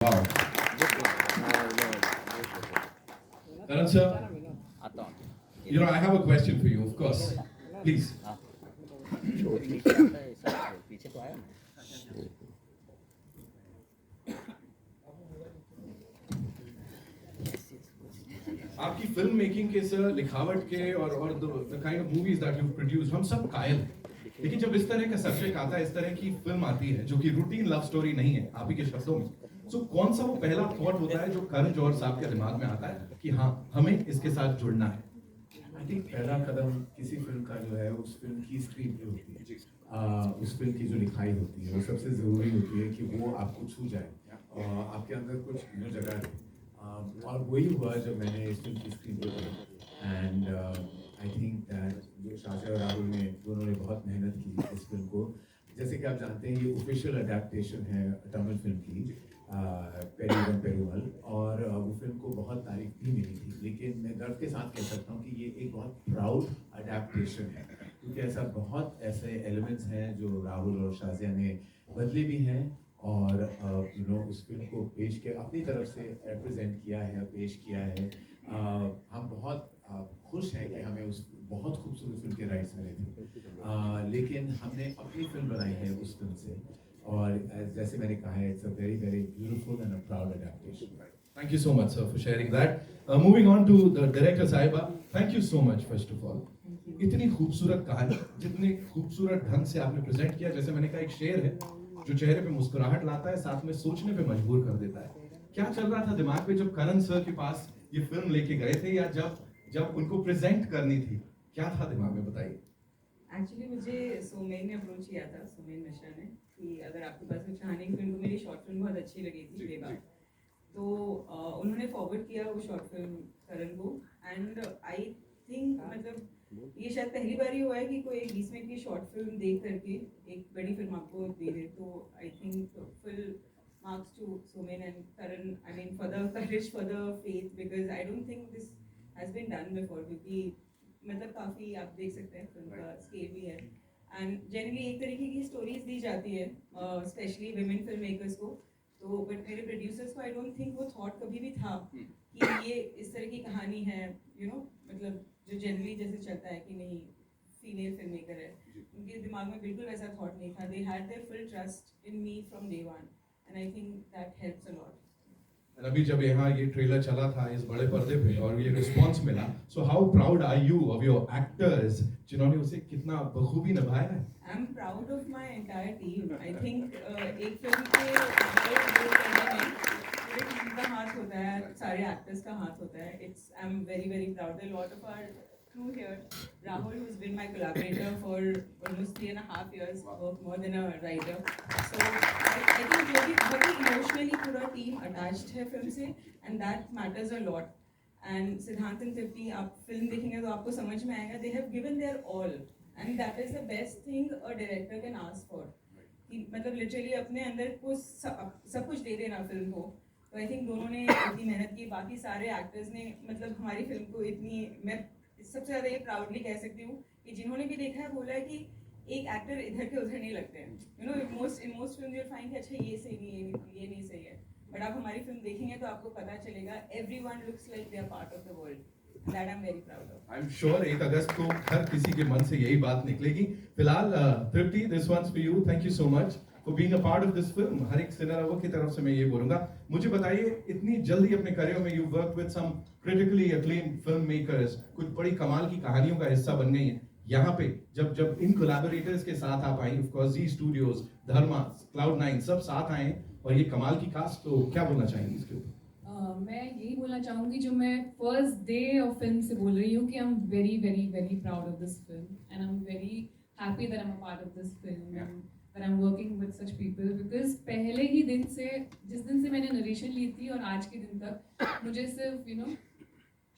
Wow. Karan sir, I have a question for you, of course. Please. आपकी film making के sir, लिखावट के और the kind of movies that you produce, हम सब कायल हैं। लेकिन जब इस तरह का सब्जेक्ट आता है, इस तरह की फिल्म आती है जो कि रूटीन लव स्टोरी नहीं है, आप ही के शब्दों में, सो कौन सा वो पहला थॉट होता है जो करण जौहर साहब के दिमाग में आता है कि हाँ, हमें इसके साथ जुड़ना है? आई थिंक पहला कदम किसी फिल्म का जो है उस फिल्म की स्क्रीन पे होती है, उस फिल्म की जो लिखाई होती है वो सबसे ज़रूरी होती है कि वो आपको छू जाए और आपके अंदर कुछ जगह दे। और वही हुआ जब मैंने इस फिल्म की स्क्रीन पे पढ़ी एंड आई थिंक दैट जो शाहजहाँ और राहुल ने दोनों ने बहुत मेहनत की इस फिल्म को। जैसे कि आप जानते हैं ये ऑफिशियल अडेप्टेशन है तमिल फिल्म की पेरियम पेरुमल, और वो फिल्म को बहुत तारीफ भी मिली थी। लेकिन मैं गर्व के साथ कह सकता हूँ कि ये एक बहुत प्राउड अडेप्टेशन है, क्योंकि बहुत ऐसे एलिमेंट्स हैं जो राहुल और शाजिया ने बदले भी हैं और उस फिल्म को पेश किया, अपनी तरफ से रिप्रेजेंट किया है, पेश किया है। हम बहुत खुश हैं कि हमें उस बहुत खूबसूरत फिल्म के राइट्स मिले थे, लेकिन हमने अपनी फिल्म बनाई है उस फिल्म से। और जैसे मैंने कहा है, it's a very very beautiful and a proud adaptation. Thank you so much, sir, for sharing that. Moving on to the director साहिबा, thank you so much first of all. इतनी खूबसूरत कहानी, जितने खूबसूरत ढंग से आपने प्रेजेंट किया, जैसे मैंने कहा, एक शेर है जो चेहरे पे मुस्कुराहट लाता है, साथ में सोचने पे मजबूर कर देता है। क्या चल रहा था दिमाग पे जब करण सर के पास ये फिल्म लेके गए थे, या जब जब उनको प्रेजेंट करनी थी, क्या था दिमाग में, बताइए। एक्चुअली मुझे सोमेन ने अप्रोच किया था, सोमेन मिश्रा ने, कि अगर आपके पास कुछ कहानी, क्योंकि उनको मेरी शॉर्ट फिल्म बहुत अच्छी लगी थी बेबा, तो उन्होंने फॉरवर्ड किया वो शॉर्ट फिल्म करण को। एंड आई थिंक मतलब ये शायद पहली बार ही हुआ है कि कोई एक 20 मिनट की शॉर्ट फिल्म देख करके एक बड़ी फिल्म आपको दे दे। तो I think full marks to Somen and Karan, I mean for the courage, for the faith, because I don't think this has been done before. क्योंकि मतलब काफ़ी आप देख सकते हैं फिल्म का स्केल भी है, एंड जनरली एक तरीके की स्टोरीज दी जाती है स्पेशली विमेन फिल्म मेकर्स को। तो बट मेरे प्रोड्यूसर्स को आई डोंट थिंक वो थॉट कभी भी था कि ये इस तरह की कहानी है, मतलब जो जनरली जैसे चलता है कि नहीं फीमेल फिल्म मेकर है, उनके दिमाग में बिल्कुल वैसा थॉट नहीं था। They had there full trust in me from day one, and I think that helps a lot. अभी जब यहाँ ये ट्रेलर चला था इस बड़े पर्दे पे और ये रिस्पांस मिला, so how proud are you of your actors जिन्होंने उसे कितना बखूबी निभाया है? I am proud of my entire team. I think एक फिल्म के रोल करने में पूरे टीम का हाथ होता है, सारे एक्टर्स का हाथ होता है। It's I am very very proud. A lot of our crew here. Rahul, who's been my collaborator for almost 3.5 years, worked more than a writer. So I think बहुत ही emotionally पूरा team attached है film से, and that matters a lot. And सिद्धांत and तृप्ति, आप film देखेंगे तो आपको समझ में आएगा, they have given their all, and that is the best thing a director can ask for. कि मतलब literally अपने अंदर को सब कुछ दे देना फिल्म को। तो आई थिंक दोनों ने इतनी मेहनत की, बाकी सारे एक्टर्स ने मतलब हमारी फिल्म को इतनी, मैं सबसे ज़्यादा ये प्राउडली कह सकती हूँ कि जिन्होंने भी देखा है बोला है कि एक एक्टर इधर के उधर नहीं लगते हैं। In most film you find कि अच्छा ये सही नहीं है, ये नहीं सही है, बट आप हमारी फिल्म देखेंगे तो आपको पता चलेगा everyone looks like they are part of the world. That I am very proud of. I am sure 1 अगस्त को हर किसी के मन से यही बात निकलेगी। फिलहाल Tripti, this one's for you. Thank you so much for being a part of this film. हर एक सिनेमा की तरफ से मैं ये बोलूंगा, मुझे बताइए, इतनी जल्दी अपने करियर में you work with some critically acclaimed film makers, कुछ बड़ी कमाल की कहानियों का हिस्सा बन गई हैं। यहाँ पे जब इन कोलैबोरेटर्स के साथ आप आई, ऑफ कोर्स जी स्टूडियोज, धर्मा, क्लाउड9 सब साथ आए और ये कमाल की कास्ट, तो क्या बोलना चाहेंगे इसके ऊपर? मैं यही बोलना चाहूँगी, जो मैं फर्स्ट डे ऑफ फिल्म से बोल रही हूँ, कि आई am very very very proud of this film and I am very happy that I am a part of this film and that I am working with such people. Because पहले ही दिन से, जिस दिन से मैंने नरेशन ली थी और आज के दिन तक, मुझे सिर्फ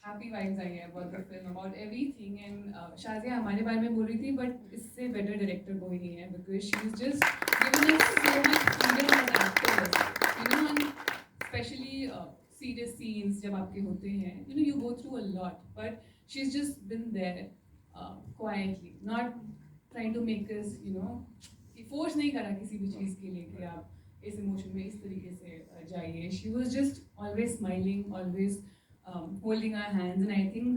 हैप्पी वाइब्स आई है about the film, about everything. And Shazia हमारे बारे में बोल रही थी, बट इससे बेटर डायरेक्टर कोई नहीं है, because she is just given us so much freedom as actors, and specially serious scenes जब आपके होते हैं, you go through a lot, but she's just been there quietly, not trying to make us, force नहीं करा किसी भी चीज़ के लिए कि आप इस इमोशन में इस तरीके से जाइए. She was just always smiling, always holding our hands, and I think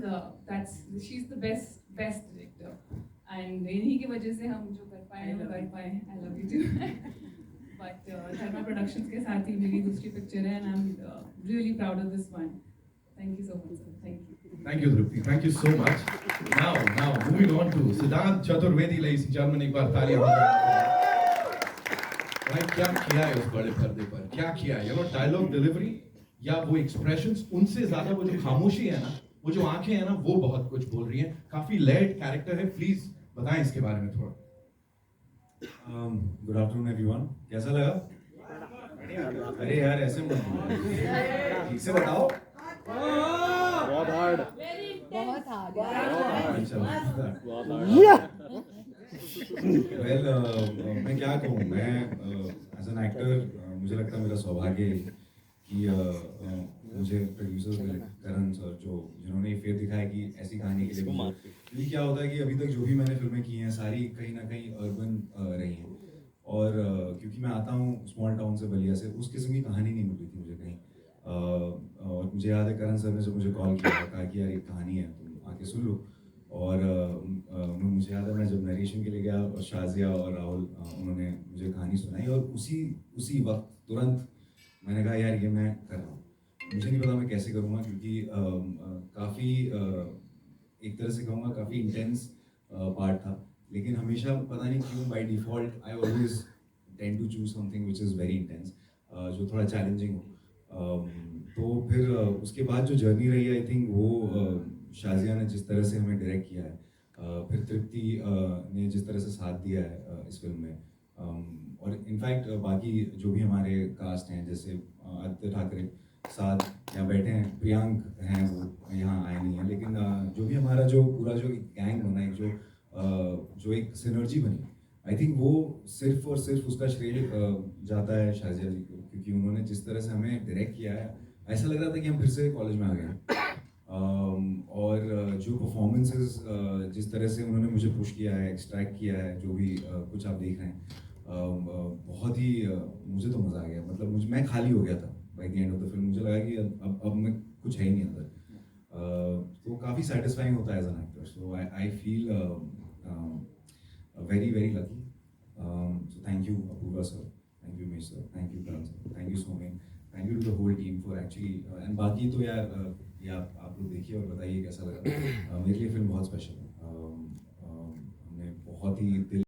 she's the best director. And इन्हीं की वजह से हम जो कर पाए वो कर पाए. I love you too. But Dharma Productions के साथ ही मेरी दूसरी पिक्चर है, and I'm really proud of this one. Thank you so much, sir. Thank you. Thank you, Drupti. Thank you so much. Now, moving on to Siddharth Chaturvedi, ladies and gentlemen, एक बार तालियां हो भाई, क्या किया है उस बड़े पर्दे पर, क्या किया है, डायलॉग डिलीवरी या वो एक्सप्रेशंस, उनसे ज्यादा वो जो खामोशी है ना, वो जो आंखें हैं ना, वो बहुत कुछ बोल रही हैं. काफी लेयर्ड कैरेक्टर है. प्लीज बताएं इसके बारे में थोड़ा. Good afternoon everyone. कैसा लगा? अरे यार ऐसे मत बोलो, ठीक से बताओ. बहुत हार्ड. वेल मैं क्या कहूँ, मैं एज एन एक्टर मुझे लगता है मेरा सौभाग्य है कि मुझे प्रोड्यूसर्स मिले, करण सर, जिन्होंने ये फेथ दिखाया कि ऐसी कहानी के लिए. क्योंकि क्या होता है कि अभी तक जो भी मैंने फिल्में की हैं सारी कहीं ना कहीं अर्बन रही हैं, और क्योंकि मैं आता हूँ स्मॉल टाउन से, बलिया से, उस किस्म की कहानी नहीं मिल रही थी मुझे कहीं. और मुझे याद है करण सर ने जब मुझे कॉल किया, कहा कि यार एक कहानी है, तुम आके सुन लो. और मुझे याद है मैं जब नरेशन के लिए गया, और शाजिया और राहुल उन्होंने मुझे कहानी सुनाई, और उसी वक्त तुरंत मैंने कहा यार ये मैं कर रहा हूँ. मुझे नहीं पता मैं कैसे करूँगा, क्योंकि काफ़ी एक तरह से कहूँगा काफ़ी इंटेंस पार्ट था, लेकिन हमेशा पता नहीं क्यों by default I always tend to choose something which is very intense, जो थोड़ा चैलेंजिंग हो. तो फिर उसके बाद जो जर्नी रही है, आई थिंक वो शाजिया ने जिस तरह से हमें डायरेक्ट किया है, फिर तृप्ति ने जिस तरह से साथ दिया है इस फिल्म में, और इनफैक्ट बाकी जो भी हमारे कास्ट हैं, जैसे आदित्य ठाकरे साथ यहाँ बैठे हैं, प्रियांक हैं, वो यहाँ आए नहीं हैं, लेकिन जो भी हमारा जो पूरा जो गैंग बना है, जो एक सिनर्जी बनी, आई थिंक वो सिर्फ और सिर्फ उसका श्रेय जाता है शाजिया जी को, क्योंकि उन्होंने जिस तरह से हमें डायरेक्ट किया है, ऐसा लग रहा था कि हम फिर से कॉलेज में आ गए. और जो परफॉर्मेंसेस जिस तरह से उन्होंने मुझे पुश किया है, एक्सट्रैक्ट किया है, जो भी कुछ आप देख रहे हैं, बहुत ही मुझे तो मज़ा आ गया. मतलब मैं खाली हो गया था by the end of the film. मुझे लगा कि अब मैं कुछ है ही नहीं अंदर. तो काफ़ी सेटिस्फाइंग होता है as an actor. So I feel very very lucky. So thank you Apurva sir, thank you Umesh sir, thank you Karan sir, thank you Somen, thank you to the whole team for actually. And बाकी तो यार ये आप लोग देखिए और बताइए कैसा लगा. मेरे लिए फिल्म बहुत स्पेशल है. हमने बहुत ही दिल